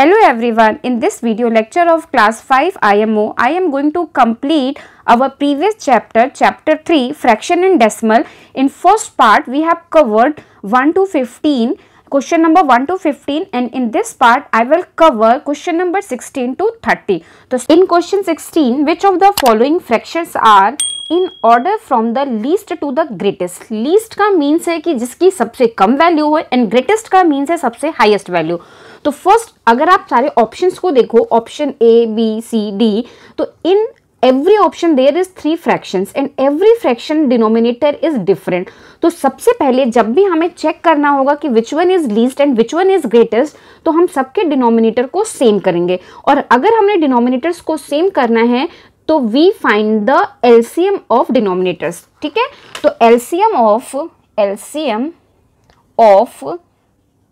Hello everyone, in this video lecture of class 5 IMO, I am going to complete our previous chapter, chapter 3, fraction and decimal. In first part, we have covered 1 to 15, question number 1 to 15, and in this part, I will cover question number 16 to 30. So, in question 16, which of the following fractions are in order from the least to the greatest? Least का means है कि जिसकी सबसे कम value हो, and greatest का means है सबसे highest value. तो फर्स्ट अगर आप सारे ऑप्शंस को देखो, option A B C D, तो in every option there is 3 fractions and every fraction denominator is different. तो सबसे पहले जब भी हमें चेक करना होगा कि which one is least and which one is greatest, तो हम सबके डिनोमिनेटर को सेम करेंगे. और अगर हमने डिनोमिनेटर्स को सेम करना है तो we find the LCM of denominators. ठीक है, तो एलसीएम ऑफ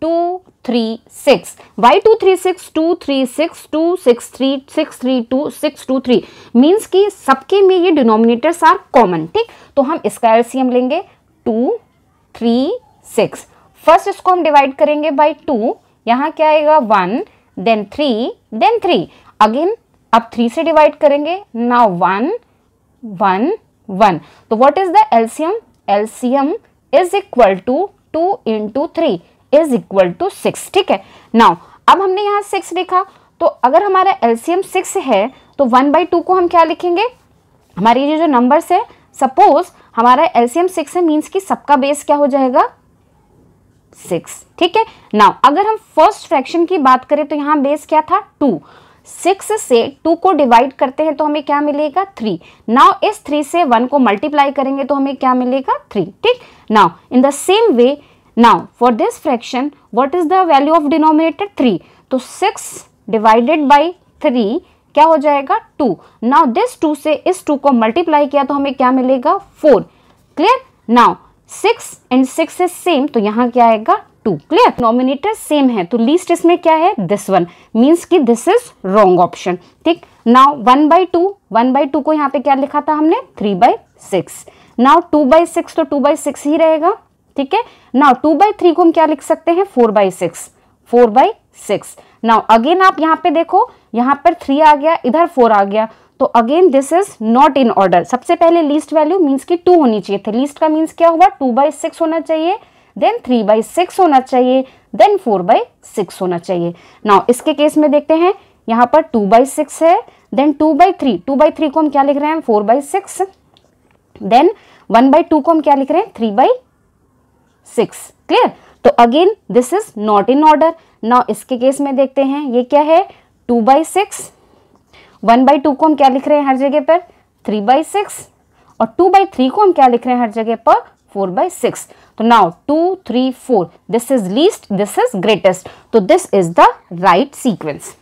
2 3 6. Why 2 3 6? 2 3 6 2 6 3 6 3 2 6 2 3 मीन्स कि सबके में ये डिनोमिनेटर्स आर कॉमन. ठीक, तो हम इसका एलसीएम लेंगे 2 3 6. फर्स्ट इसको हम डिवाइड करेंगे बाय 2. यहाँ क्या आएगा 1, देन 3 अगेन अब 3 से डिवाइड करेंगे. नाउ 1 1 1. तो what is the LCM? LCM is equal to 2 into 3 is equal to 6. ठीक है, नाउ अब हमने यहाँ 6 लिखा, तो अगर हमारा एलसीएम 6 है तो 1/2 को हम क्या लिखेंगे? हमारी ये जो नंबर्स है, सपोज हमारा एलसीएम 6 है, मीन्स कि सबका बेस क्या हो जाएगा 6. ठीक है, नाउ अगर हम फर्स्ट फ्रैक्शन की बात करें तो यहाँ बेस क्या था 2. 6 से 2 को डिवाइड करते हैं तो हमें क्या मिलेगा 3. नाउ इस 3 से 1 को मल्टीप्लाई करेंगे तो हमें क्या मिलेगा 3. ठीक, now in the same way, now for this fraction what is the value of denominator 3? तो 6 divided by 3 क्या हो जाएगा 2. now this 2 से इस 2 को मल्टीप्लाई किया तो हमें क्या मिलेगा 4. Clear? now 6 and 6 is same, तो यहाँ क्या आएगा 2. क्लियर? डिनोमिनेटर सेम है तो लीस्ट इसमें क्या है दिस वन, मीन्स कि दिस इज रॉन्ग ऑप्शन. ठीक, नाउ 1/2 को यहाँ पे क्या लिखा था हमने 3/6. नाउ 2/6 तो 2/6 ही रहेगा. ठीक है, नाउ 2/3 को हम क्या लिख सकते हैं 4/6. नाउ अगेन आप यहाँ पे देखो, यहाँ पर 3 आ गया, इधर 4 आ गया, तो again this is not in order. सबसे पहले लीस्ट वैल्यू मीन्स की 2 होनी चाहिए थे. लीस्ट का मीन्स क्या हुआ 2/6 होना चाहिए, देन 3/6 होना चाहिए, देन 4/6 होना चाहिए. नाउ इसके केस में देखते हैं, यहाँ पर 2/6 है, देन 2/3 को हम क्या लिख रहे हैं 4/6, देन 1/2 को हम क्या लिख रहे हैं 3/6. क्लियर? तो again this is not in order. Now इसके केस में देखते हैं, ये क्या है 2/6, 1/2 को हम क्या लिख रहे हैं हर जगह पर 3/6, और 2/3 को हम क्या लिख रहे हैं हर जगह पर 4/6. तो now 2 3 4, this is least, this is greatest, तो this is the right sequence.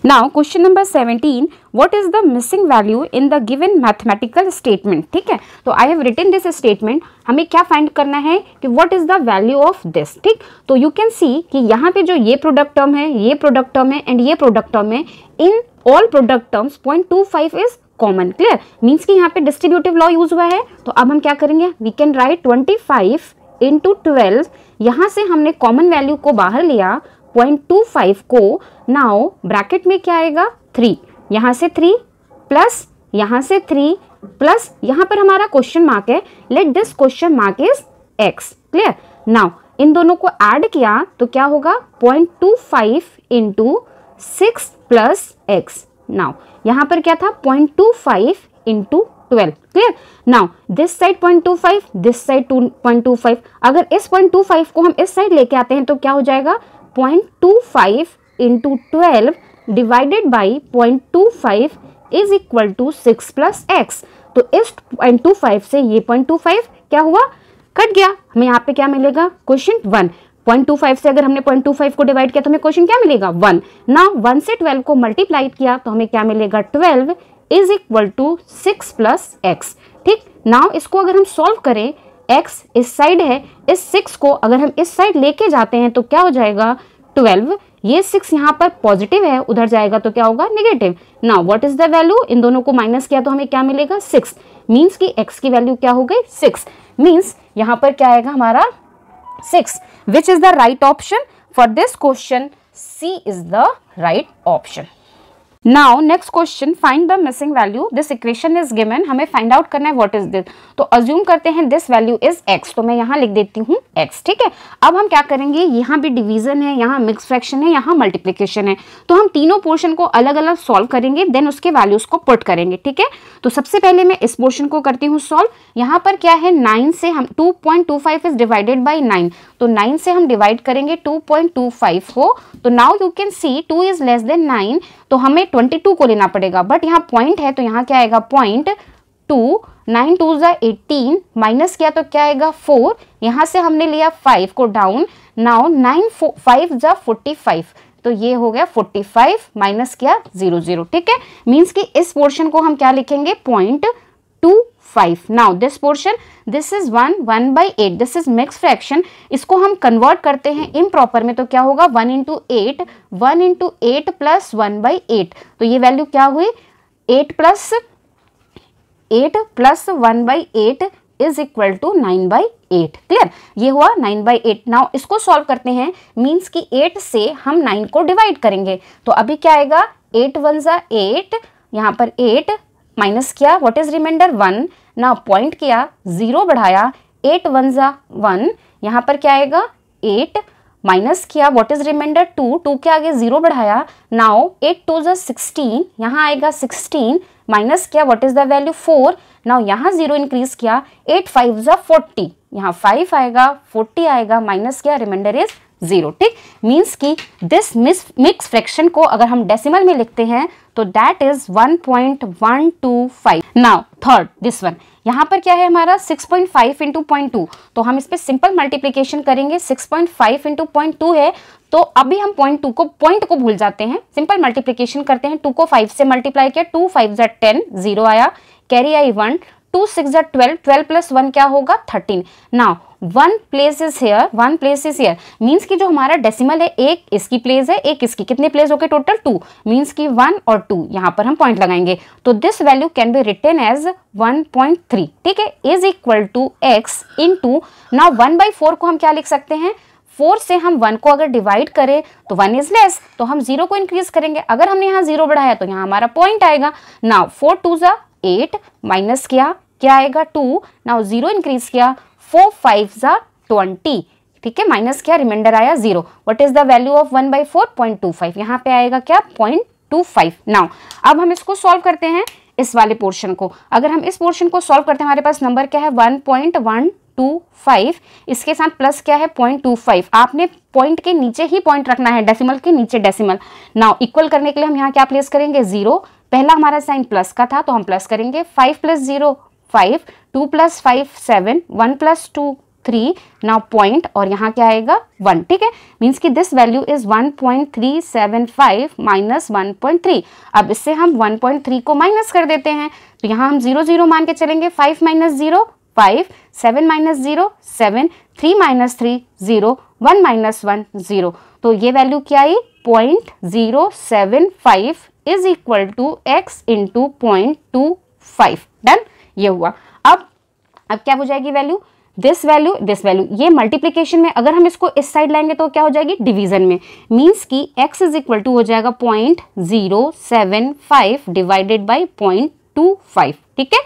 Now question number 17, what is the missing value in the given mathematical statement? ठीक है, तो I have written this statement. हमें क्या फाइंड करना है कि what is the value of this. ठीक, तो you can see कि यहाँ पे जो ये प्रोडक्ट टर्म है, ये प्रोडक्ट टर्म है एंड ये प्रोडक्ट टर्म है, in all product terms 0.25 is common. Clear? Means कि यहाँ पे डिस्ट्रीब्यूटिव लॉ यूज हुआ है. तो अब हम क्या करेंगे, वी कैन राइट 25 into 12. यहाँ से हमने कॉमन वैल्यू को बाहर लिया 0.25 को. नाउ ब्रैकेट में क्या आएगा 3, यहाँ से 3 प्लस यहाँ से 3 प्लस यहाँ पर हमारा क्वेश्चन मार्क है, let this question mark is x. Clear? Now in दोनों को ऐड किया तो क्या होगा 0.25 into 6 प्लस x. नाउ यहाँ पर क्या था 0.25 into 12. Clear? Now this side 0.25, this side 0.25. अगर इस 0.25 को हम इस साइड लेके आते हैं तो क्या हो जाएगा 0.25 into 12 divided by 0.25 is equal to 6 plus x. तो इस 0.25 से ये 0.25 क्या हुआ कट गया, हमें यहाँ पे क्या मिलेगा क्वेश्चन 1. 0.25 से अगर हमने 0.25 को डिवाइड किया तो हमें क्वेश्चन क्या मिलेगा 1. नाउ 1 से 12 को मल्टीप्लाई किया तो हमें क्या मिलेगा 12 is equal to 6 plus x. ठीक, नाउ इसको अगर हम सॉल्व करें, x इस साइड है, इस 6 को अगर हम इस साइड लेके जाते हैं तो क्या हो जाएगा 12. ये 6 यहाँ पर पॉजिटिव है, उधर जाएगा तो क्या होगा negative. Now what is the value, इन दोनों को माइनस किया तो हमें क्या मिलेगा 6. मीन्स कि x की वैल्यू क्या हो गई 6. मीन्स यहाँ पर क्या आएगा हमारा 6, विच is the right option for this question. C is the right option. Now next question, find the missing value. This equation is given. हमें find out करना है what is this. तो assume करते हैं this value is x. तो मैं यहाँ लिख देती हूँ x, ठीक है. अब हम क्या करेंगे, यहाँ भी डिवीजन है, यहाँ मिक्स फ्रैक्शन है, यहाँ मल्टीप्लिकेशन है. तो हम तीनों पोर्शन को अलग अलग सॉल्व करेंगे, देन उसके वैल्यूज को पुट करेंगे, ठीक है. तो सबसे पहले मैं इस पोर्शन को करती हूँ सॉल्व. यहाँ पर क्या है, 9 से हम 2.25 इज डिवाइडेड बाई 9. तो 9 से हम डिवाइड करेंगे 2.25 को. तो now you can see 2 is less than 9. तो हमें 22 को लेना पड़ेगा, बट यहाँ पॉइंट है तो यहाँ क्या आएगा 0.2. 9 2 जा 18 माइनस किया तो क्या आएगा 4. यहाँ से हमने लिया 5 को डाउन. नाउ 9 5 जा 45. तो ये हो गया 45 माइनस किया 0 0, ठीक है. मीन्स कि इस पोर्शन को हम क्या लिखेंगे 0.25. Now this portion, this is 1/8. This is mix fraction. इसको हम कन्वर्ट करते हैं इम्प्रॉपर में, तो क्या होगा 1 × 8. 1 × 8 प्लस 1/8. तो ये वैल्यू क्या हुई 8 plus 1/8 is equal to 9/8. Clear, ये हुआ 9/8. नाउ इसको सॉल्व करते हैं. मीन्स कि 8 से हम 9 को डिवाइड करेंगे. तो अभी क्या आएगा 8 1 जा 8. यहाँ पर 8 माइनस किया, व्हाट इज रिमाइंडर 1. ना पॉइंट किया 0 बढ़ाया, 8 1 जा 1. यहाँ पर क्या आएगा 8 माइनस किया, व्हाट इज रिमाइंडर 2. 2 के आगे 0 बढ़ाया. नाउ 8 2 जा 16. यहाँ आएगा 16 माइनस किया, what is the value 4. Now यहाँ 0 इंक्रीज किया, 8 5 जा 40. यहाँ 5 आएगा 40 आएगा, माइनस किया, रिमाइंडर इज 0. ठीक, मीन्स कि दिस मिक्स फ्रैक्शन को अगर हम डेसिमल में लिखते हैं तो that is 1.125. Now third this one, यहाँ पर क्या है हमारा 6.5 × 0.2. तो हम इस पे सिंपल मल्टीप्लिकेशन करेंगे. 6.5 × 0.2 है, तो अभी हम पॉइंट को भूल जाते हैं. सिंपल मल्टीप्लिकेशन करते हैं. 2 को 5 से मल्टीप्लाई किया, 2 5 जा 10, 0 आया, कैरी आई 1. 2 6 जा 12, 12 प्लस 1 क्या होगा 13. Now 1 place is here, 1 place is here. Means कि जो हमारा डेसिमल है, एक इसकी प्लेस है, एक इसकी. कितने प्लेस हो गए टोटल 2. मीन्स कि 1 और 2 यहाँ पर हम पॉइंट लगाएंगे. तो this value can be written as 1.3. ठीक है, is equal to x into. Now 1/4 को हम क्या लिख सकते हैं, 4 से हम 1 को अगर डिवाइड करें तो 1 इज लेस, तो हम 0 को इंक्रीज करेंगे. अगर हमने यहाँ 0 बढ़ाया तो यहाँ हमारा पॉइंट आएगा. नाउ 4 2 जा 8 माइनस किया, क्या आएगा 2. नाउ 0 इंक्रीज किया, 4 5 जा 20. ठीक है, माइनस किया, रिमाइंडर आया 0. What is the value of 1/4 0.25. यहाँ पे आएगा क्या 0.25. नाउ अब हम इसको सॉल्व करते हैं, इस वाले पोर्शन को. अगर हम इस पोर्शन को सॉल्व करते हैं, हमारे पास नंबर क्या है 1.125. इसके साथ प्लस क्या है 0.25. आपने पॉइंट के नीचे ही पॉइंट रखना है, डेसिमल के नीचे डेसिमल. नाउ इक्वल करने के लिए हम यहाँ क्या प्लेस करेंगे 0. पहला हमारा साइन प्लस का था तो हम प्लस करेंगे. 5 + 0 5, 2 + 5 7, 1 + 2 3. नाउ पॉइंट और यहाँ क्या आएगा 1. ठीक है, मीन्स कि दिस वैल्यू इज 1.375 माइनस 1.3. अब इससे हम 1.3 को माइनस कर देते हैं. तो यहाँ हम 0 0 मान के चलेंगे. 5 - 0 5, 7 - 0 7, 3 - 3 0, 1 - 1 0. तो ये वैल्यू क्या आई 0.075 is equal to x into 0.25. Done, ये हुआ. अब क्या हो जाएगी वैल्यू, दिस वैल्यू. ये मल्टीप्लिकेशन में अगर हम इसको इस साइड लाएंगे तो क्या हो जाएगी डिवीजन में. मीन्स कि x इज इक्वल टू हो जाएगा 0.075 डिवाइडेड बाई 0.25. ठीक है,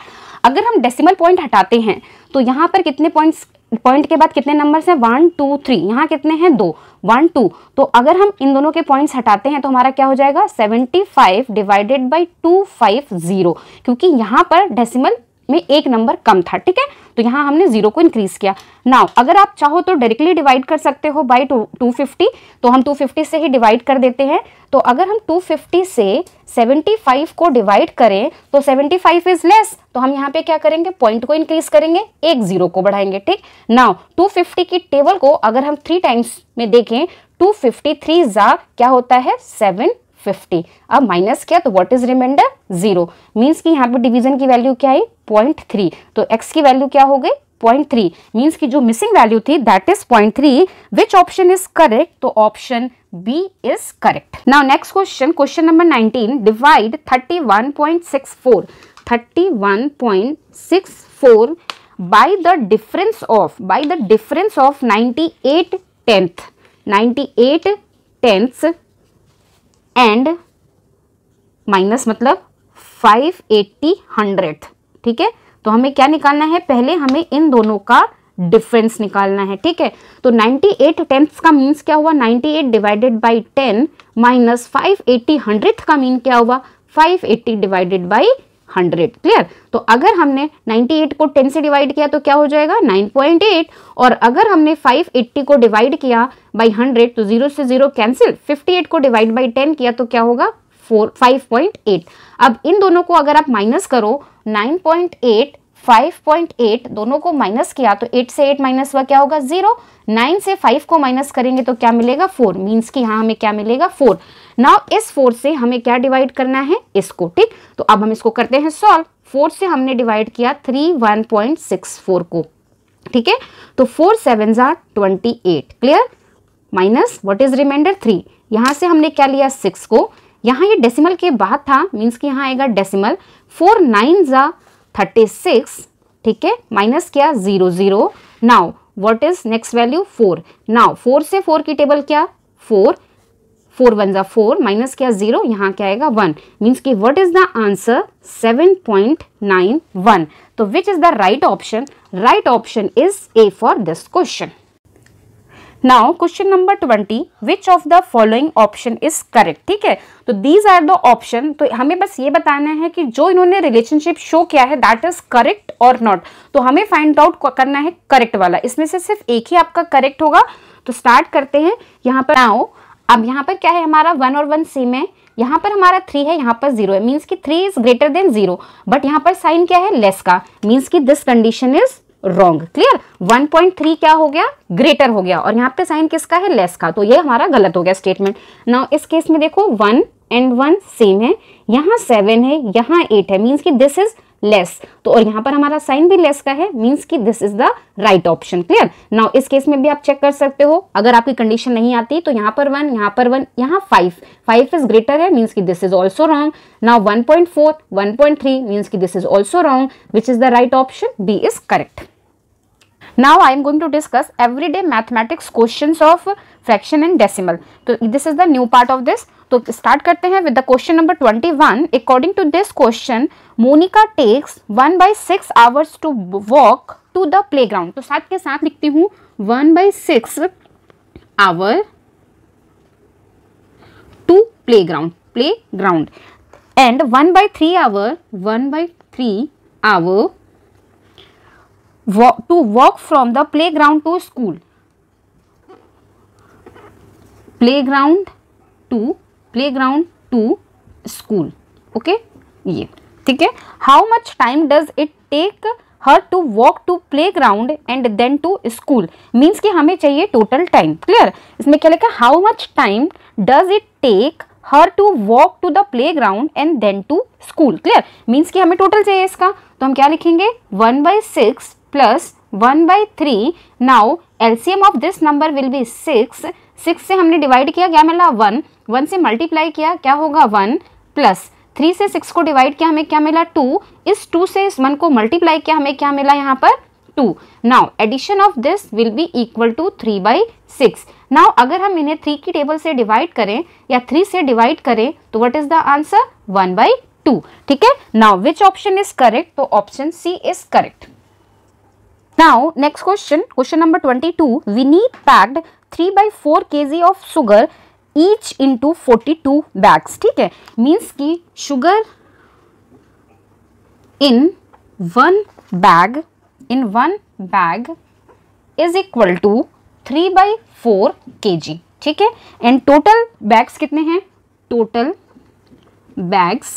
अगर हम डेसिमल पॉइंट हटाते हैं तो यहाँ पर कितने पॉइंट के बाद कितने नंबर्स हैं 1 2 3. यहाँ कितने हैं 2 1 2. तो अगर हम इन दोनों के पॉइंट्स हटाते हैं तो हमारा क्या हो जाएगा 75 डिवाइडेड बाई 250, क्योंकि यहाँ पर डेसिमल में एक नंबर कम था. ठीक है, तो यहाँ हमने 0 को इंक्रीज किया. नाउ अगर आप चाहो तो डायरेक्टली डिवाइड कर सकते हो बाई 250. तो हम 250 से ही डिवाइड कर देते हैं. तो अगर हम 250 से 75 को डिवाइड करें तो 75 इज लेस, तो हम यहाँ पे क्या करेंगे पॉइंट को इंक्रीज करेंगे, एक 0 को बढ़ाएंगे. ठीक, नाउ 250 की टेबल को अगर हम 3 टाइम्स में देखें, 253 जा क्या होता है 750. अब माइनस किया तो व्हाट इज रिमाइंडर 0. मीन्स कि यहाँ पे डिवीजन की वैल्यू क्या आई 0.3. तो x की वैल्यू क्या हो गई 0.3. मीन्स कि जो मिसिंग वैल्यू थी that is 0.3. Which option is correct, तो option B is correct. Now next question number 19. Divide 31.64 by the difference of 98 tenth tenths and minus मतलब 580 100th, ठीक है। तो हमें क्या निकालना है, पहले हमें इन दोनों का डिफरेंस निकालना है, ठीक है। तो 98 टेंथ्स का मीन्स क्या हुआ, 98 डिवाइडेड बाई 10 माइनस 580 100th का मीन क्या हुआ, 580 डिवाइडेड बाई 100, क्लियर। तो अगर हमने 98 को 10 से डिवाइड किया तो क्या हो जाएगा 9.8, और अगर हमने 580 को डिवाइड किया बाई 100 तो 0 से 0 कैंसिल, 58 को डिवाइड बाई 10 किया तो क्या होगा 5.8। अब इन दोनों को अगर आप माइनस करो, 9.8 5.8 दोनों को माइनस किया तो 8 से 8 माइनस हुआ क्या होगा 0, 9 से 5 को माइनस करेंगे तो क्या मिलेगा 4, मीन्स कि यहाँ हमें क्या मिलेगा 4। नाउ इस 4 से हमें क्या डिवाइड करना है, इसको, ठीक। तो अब हम इसको करते हैं सॉल्व। 4 से हमने डिवाइड किया 31.64 को, ठीक है। तो 4 7 28, clear, minus what is remainder 3। यहाँ से हमने क्या लिया 6 को, यहाँ ये डेसिमल के बाद था, मीन्स कि यहाँ आएगा डेसिमल। 4 9 36, ठीक है, माइनस क्या 0 0। Now what is next value 4। Now 4 से 4 की टेबल क्या 4 4 1 4 माइनस क्या 0, यहाँ क्या आएगा 1, मीन्स कि व्हाट इज द आंसर 7.91। तो विच is the right option, right option is A for this question. Now question number 20, which of the following option is correct, ठीक है। तो दीज आर द ऑप्शन, तो हमें बस ये बताना है कि जो इन्होंने रिलेशनशिप शो किया है दैट इज करेक्ट और नॉट। तो हमें फाइंड आउट करना है करेक्ट वाला, इसमें से सिर्फ एक ही आपका करेक्ट होगा। तो स्टार्ट करते हैं यहाँ पर आओ। अब यहाँ पर क्या है, हमारा 1 और 1 सेम है, यहाँ पर हमारा 3 है, यहाँ पर 0 है, मीन्स कि 3 इज ग्रेटर देन 0, बट यहाँ पर साइन क्या है लेस का, मीन्स कि this condition is wrong, clear. 1.3 क्या हो गया ग्रेटर हो गया, और यहाँ पे साइन किसका है लेस का, तो ये हमारा गलत हो गया स्टेटमेंट। नाउ इस केस में देखो 1 and 1 सेम है, यहाँ 7 है, यहाँ 8 है, मीन्स कि दिस इज लेस, तो और यहाँ पर हमारा साइन भी लेस का है, मीन्स कि this is the right option, clear. Now इस केस में भी आप चेक कर सकते हो, अगर आपकी कंडीशन नहीं आती तो यहाँ पर 1, यहाँ पर 1, यहाँ 5 इज ग्रेटर है, मीन्स कि this is also wrong. Now 1.4 1.3 means कि this is also wrong, which is the right option, B is correct. Now I am going to discuss everyday mathematics questions of fraction and decimal. So this is the new part of this. तो start करते हैं with the question number 21. According to this question, Monica takes 1/6 hours to walk to the playground. तो साथ के साथ लिखती हूँ 1/6 hour to playground, and 1/3 hour to walk from the playground to school. Playground to school. Okay, ये ठीक है। How much time does it take her to walk to playground and then to school? Means कि हमें चाहिए total time, clear। इसमें क्या लिखा, how much time does it take her to walk to the playground and then to school, clear। Means कि हमें total चाहिए इसका, तो हम क्या लिखेंगे 1/6 plus 1/3। Now LCM of this number will be 6। 6 से हमने डिवाइड किया, क्या मिला 1, 1 से मल्टीप्लाई किया क्या होगा 1, प्लस 3 से 6 को डिवाइड किया हमें क्या मिला 2, इस 2 से इस 1 को मल्टीप्लाई किया हमें क्या मिला यहाँ पर 2। Now addition of this will be equal to 3/6। Now अगर हम इन्हें 3 की टेबल से डिवाइड करें या 3 से डिवाइड करें तो व्हाट इज द आंसर 1/2, ठीक है। Now which option is correct, तो option C is correct. Now next question, question number 22. Vineet packed 3/4 kg of sugar each into 42 bags, ठीक है। Means कि sugar in one bag is equal to 3/4 kg, ठीक है। And total bags कितने हैं, total bags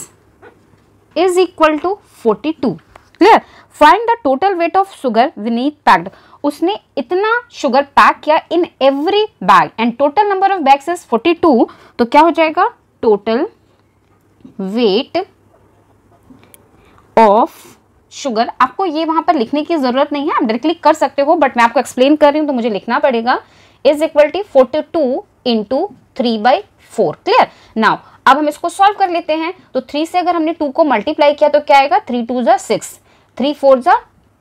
is equal to 42, clear। Find the total weight of sugar Vineet packed. उसने इतना sugar pack किया in every bag and total number of bags is 42, तो क्या हो जाएगा टोटल वेट ऑफ शुगर। आपको ये वहां पर लिखने की जरूरत नहीं है, आप डायरेक्टली कर सकते हो, बट मैं आपको एक्सप्लेन कर रही हूं तो मुझे लिखना पड़ेगा, is equal to 42 into 3/4, clear. Now अब हम इसको सॉल्व कर लेते हैं, तो 3 से अगर हमने 2 को मल्टीप्लाई किया तो क्या आएगा 3 2 6, 3 4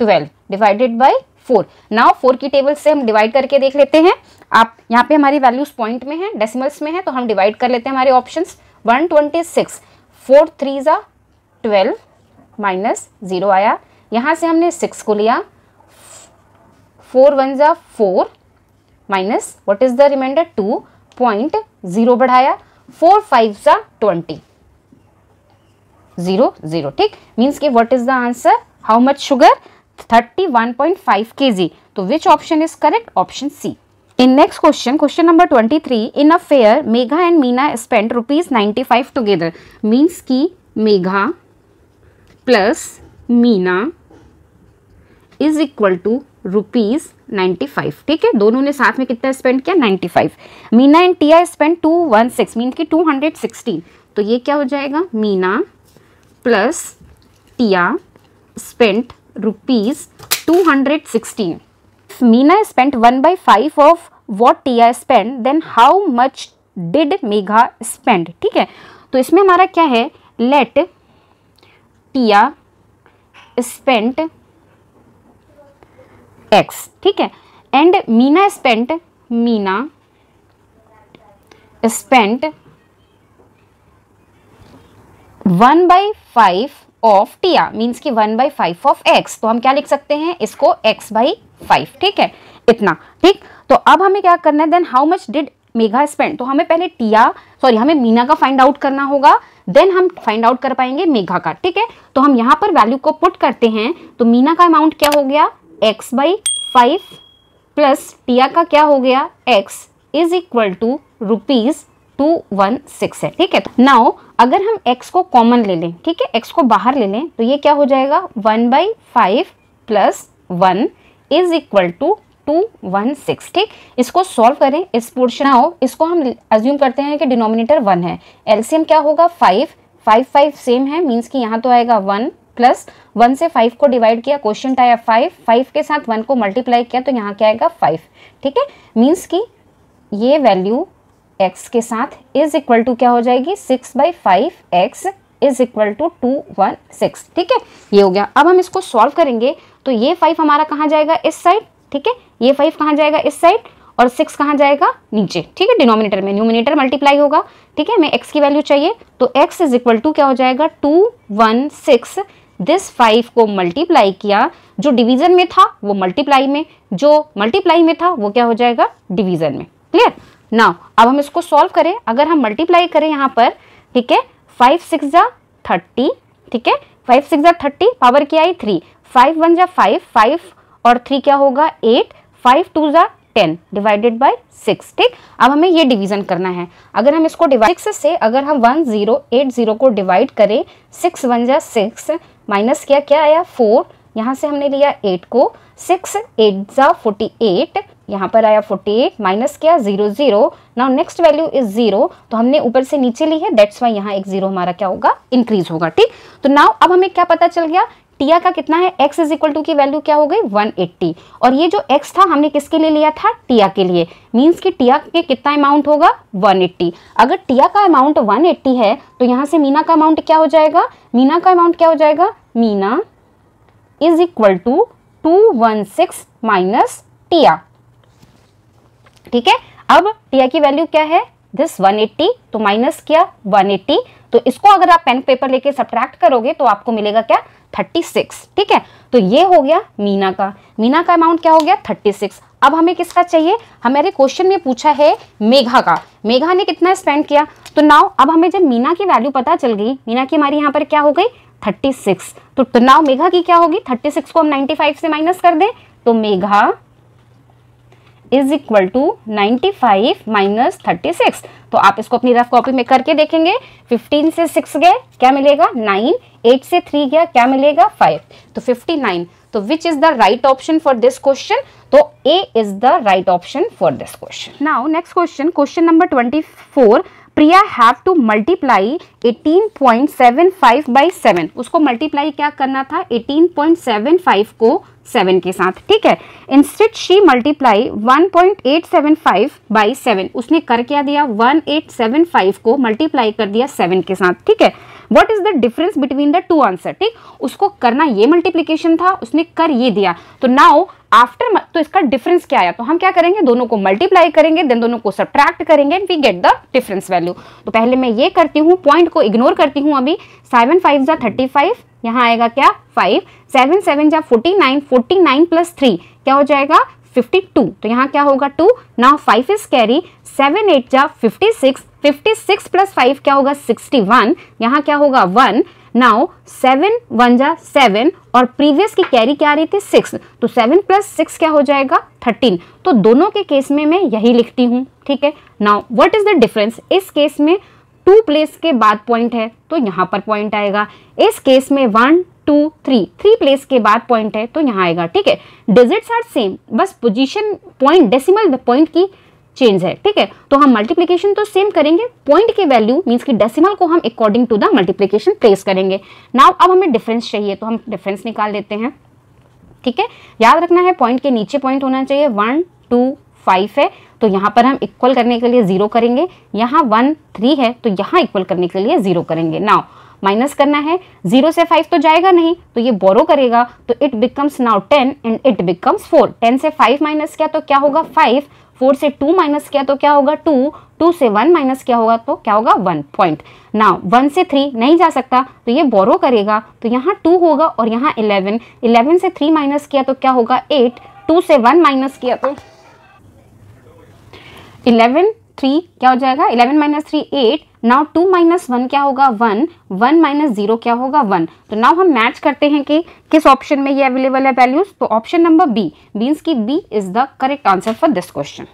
12 डिवाइडेड बाय 4। नाउ 4 की टेबल से हम डिवाइड करके देख लेते हैं। आप यहाँ पे हमारी वैल्यूज पॉइंट में है, डेसिमल्स में है, तो हम डिवाइड कर लेते हैं हमारे ऑप्शंस। 126, 4 3 जा 12 माइनस 0 आया। यहाँ से हमने 6 को लिया, 4 1 जा 4 minus what is the remainder 2.0 बढ़ाया, 4 5 जा 20 0 0। ठीक, मीन्स कि what is the answer, how much sugar, 31.5 kg। तो which option is correct, option C. In next question, question number 23, in a fair, Megha and Meena spent ₹95 together. Means कि Megha plus Meena is equal to ₹95। ठीक है, दोनों ने साथ में कितना spend किया, 95। मीना एंड टिया स्पेंड 216, मीन की 216। तो ये क्या हो जाएगा, Meena plus Tia spent ₹216। Meena spent 1/5 of what Tia spent, then how much did Megha spend? ठीक है, तो इसमें हमारा क्या है, let Tia spent X, ठीक है, and Meena spent 1/5 of Tia, means की 1/5 ऑफ x। तो हम क्या लिख सकते हैं इसको, x/5। ठीक है, इतना। ठीक, तो अब हमें क्या करना है, then how much did Megha spend. तो हमें पहले हमें मीना का फाइंड आउट करना होगा, देन हम फाइंड आउट कर पाएंगे मेघा का। ठीक है, तो हम यहाँ पर वैल्यू को पुट करते हैं। तो मीना का अमाउंट क्या हो गया, x/5 प्लस टिया का क्या हो गया, x इज इक्वल टू ₹216 है। ठीक है, नाउ अगर हम x को कॉमन ले लें, ठीक है, x को बाहर ले लें, तो ये क्या हो जाएगा, 1/5 प्लस 1 इज इक्वल टू 216। ठीक, इसको सॉल्व करें, इस पोर्शन आओ, इसको हम अज्यूम करते हैं कि डिनोमिनेटर 1 है, एलसीएम क्या होगा 5 5 सेम है, मीन्स कि यहाँ तो आएगा 1 प्लस 1 से 5 को डिवाइड किया, क्वोशिएंट आया 5 के साथ 1 को मल्टीप्लाई किया, तो यहाँ क्या आएगा 5। ठीक है, मीन्स कि ये वैल्यू x के साथ इज इक्वल टू क्या हो जाएगी, 6/5x इज इक्वल टू 216। ठीक है, ये हो गया। अब हम इसको सॉल्व करेंगे, तो ये 5 हमारा कहाँ जाएगा, इस साइड। ठीक है, ये 5 कहाँ जाएगा, इस साइड, और 6 कहाँ जाएगा, नीचे। ठीक है, डिनोमिनेटर में, न्यूमिनेटर मल्टीप्लाई होगा। ठीक है, हमें x की वैल्यू चाहिए, तो x इज इक्वल टू क्या हो जाएगा, 216। दिस 5 को मल्टीप्लाई किया, जो डिवीजन में था वो मल्टीप्लाई में, जो मल्टीप्लाई में था वो क्या हो जाएगा, डिवीजन में। क्लियर। नाउ अब हम इसको सॉल्व करें, अगर हम मल्टीप्लाई करें यहाँ पर, ठीक है, 5 6 जा 30, ठीक है, 5 6 जा 30, पावर क्या आई 3, 5 1 जा 5, 5 और 3 क्या होगा 8, 5 2 जा 10 डिवाइडेड बाय 6। ठीक, अब हमें ये डिवीजन करना है। अगर हम इसको डिवाइड 6 से अगर हम 1080 को डिवाइड करें, 6 1 जा 6 माइनस क्या आया 4, यहाँ से हमने लिया 8 को, 6 8 जा 48, यहाँ पर आया 48 माइनस क्या 0 0। नाउ नेक्स्ट वैल्यू इज 0, तो हमने ऊपर से नीचे ली है, दैट्स वाई यहाँ एक 0 हमारा क्या होगा, इंक्रीज होगा। ठीक, तो नाउ अब हमें क्या पता चल गया, टिया का कितना है, x इज इक्वल टू की वैल्यू क्या हो गई 180, और ये जो x था हमने किसके लिए लिया था, टिया के लिए, मीन्स कि टिया के कितना अमाउंट होगा 180। अगर टिया का अमाउंट 180 है, तो यहाँ से मीना का अमाउंट क्या हो जाएगा, मीना का अमाउंट क्या हो जाएगा, Meena is equal to 216 minus Tia. ठीक है, अब टिया की वैल्यू क्या है, दिस 180, तो माइनस क्या 180, तो इसको अगर आप पेन पेपर लेके सब्ट्रैक्ट करोगे तो आपको मिलेगा क्या 36। ठीक है, तो ये हो गया मीना का अमाउंट क्या हो गया 36। अब हमें किसका चाहिए, हमारे क्वेश्चन में पूछा है मेघा का, मेघा ने कितना स्पेंड किया। तो नाउ अब हमें जब मीना की वैल्यू पता चल गई, मीना की हमारी यहाँ पर क्या हो गई 36, तो नाउ मेघा की क्या होगी, 36 को हम 95 से माइनस कर दें, तो Megha is equal to 95 minus 36। तो आप इसको अपनी रफ कॉपी में करके देखेंगे, 15 से 6 गए क्या मिलेगा 9, 8 से 3 गया क्या मिलेगा 5, तो 59। तो विच is the right option for this question, तो A is the right option for this question. Now next question, question number 24, Priya have to multiply 18.75 by 7। उसको मल्टीप्लाई क्या करना था, 18.75 को 7 के साथ, ठीक है। इंस्टेड शी मल्टीप्लाई 1.875 बाई 7, उसने कर क्या दिया, 1875 को मल्टीप्लाई कर दिया 7 के साथ, ठीक है। What is the difference between the two answer, ठीक, उसको करना ये मल्टीप्लीकेशन था, उसने कर ये दिया, तो नाउ आफ्टर, तो इसका डिफरेंस क्या आया, तो हम क्या करेंगे, दोनों को मल्टीप्लाई करेंगे, देन दोनों को सब्ट्रैक्ट करेंगे and we get the difference value. तो पहले मैं ये करती हूँ, पॉइंट को इग्नोर करती हूँ अभी। 7 5 जा 35, यहाँ आएगा क्या 5, 7 7 जा 49, 49 प्लस 3 क्या हो जाएगा 52, तो यहाँ क्या होगा 2, नाउ 5 इज कैरी, 7 8 जा 56, 56 प्लस 5 क्या होगा 61, यहाँ क्या होगा 1, नाउ 7 1 जा 7 और प्रीवियस की कैरी क्या आ रही थी 6, तो 7 प्लस 6 क्या हो जाएगा 13, तो दोनों के केस में मैं यही लिखती हूँ, ठीक है। Now what is the difference, इस केस में 2 प्लेस के बाद पॉइंट है तो यहाँ पर पॉइंट आएगा, इस केस में 1 2 3 प्लेस के बाद पॉइंट है तो यहाँ आएगा, ठीक है। डिजिट्स आर सेम, बस पोजीशन पॉइंट डेसिमल पॉइंट की चेंज है, ठीक है। तो हम मल्टीप्लिकेशन तो सेम करेंगे, पॉइंट के वैल्यू मींस कि डेसिमल को हम according to the multiplication place करेंगे। नाउ अब हमें डिफरेंस चाहिए तो हम डिफरेंस निकाल लेते हैं, ठीक है। याद रखना है पॉइंट के नीचे पॉइंट होना चाहिए, 1 2 5 है तो यहाँ पर हम इक्वल करने के लिए 0 करेंगे, यहाँ 1 3 है तो यहाँ इक्वल करने के लिए 0 करेंगे। नाउ माइनस करना है, 0 से 5 तो जाएगा नहीं तो ये बोरो करेगा, तो it becomes now 10 and it becomes 4, 10 से 5 माइनस किया तो क्या होगा 5, 4 से 2 माइनस किया तो क्या होगा 2, 2 से 1 माइनस किया होगा तो क्या होगा 1 पॉइंट। नाउ 1 से 3 नहीं जा सकता तो ये बोरो करेगा, तो यहाँ 2 होगा और यहाँ 11, 11 से 3 माइनस किया तो क्या होगा 8, 2 से 1 माइनस किया तो 11 3 क्या हो जाएगा, 11 माइनस 3 8, नाउ 2 माइनस 1 क्या होगा 1, 1 माइनस 0 क्या होगा 1। तो नाउ हम मैच करते हैं कि किस ऑप्शन में ये अवेलेबल है वैल्यूज, तो ऑप्शन नंबर बी मीन्स कि B is the correct answer for this question.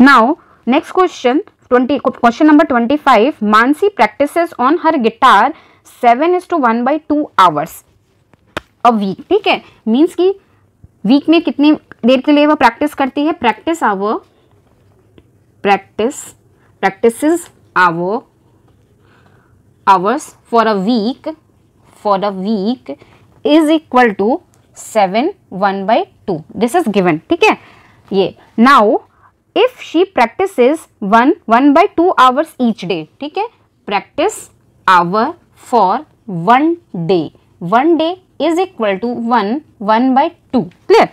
Now next question, question number 25, Mansi practises on her guitar 7:1/2 hours a week, ठीक है। मीन्स कि वीक में कितनी देर के लिए वो प्रैक्टिस करती है, practices hours for a week is equal to 7:1/2, this is given, ठीक है ये। now if she practices 1:2 hours each day, ठीक है, practice hour for 1 day is equal to 1/2, clear।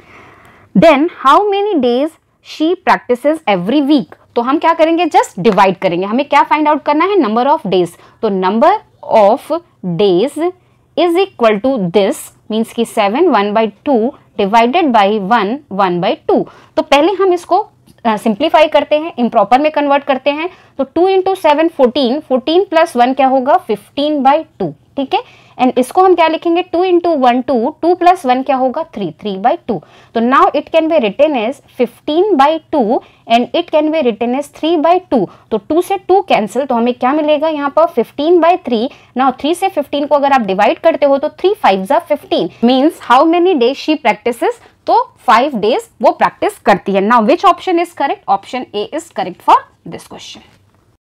then how many days she practices every week, तो हम क्या करेंगे just divide करेंगे, हमें क्या फाइंड आउट करना है नंबर ऑफ डेज, तो number of days is equal to this means कि 7 1/2 डिवाइडेड बाई 1 1/2। तो पहले हम इसको सिंप्लीफाई करते हैं, इम्प्रॉपर में कन्वर्ट करते हैं, तो 2 × 7 14, 14 प्लस 1 क्या होगा 15/2, ठीक है। एंड इसको हम क्या लिखेंगे 2 × 1 2, 2 प्लस 1 क्या होगा 3, 3/2। तो now it can be written as 15/2 and it can be written as 3/2। तो 2 से 2 कैंसिल, तो हमें क्या मिलेगा यहाँ पर 15/3। नाउ 3 से 15 को अगर आप डिवाइड करते हो तो 3 5 जा 15 means how many days she practices, तो 5 डेज वो प्रैक्टिस करती है। Now which option is correct, option A is correct for this question.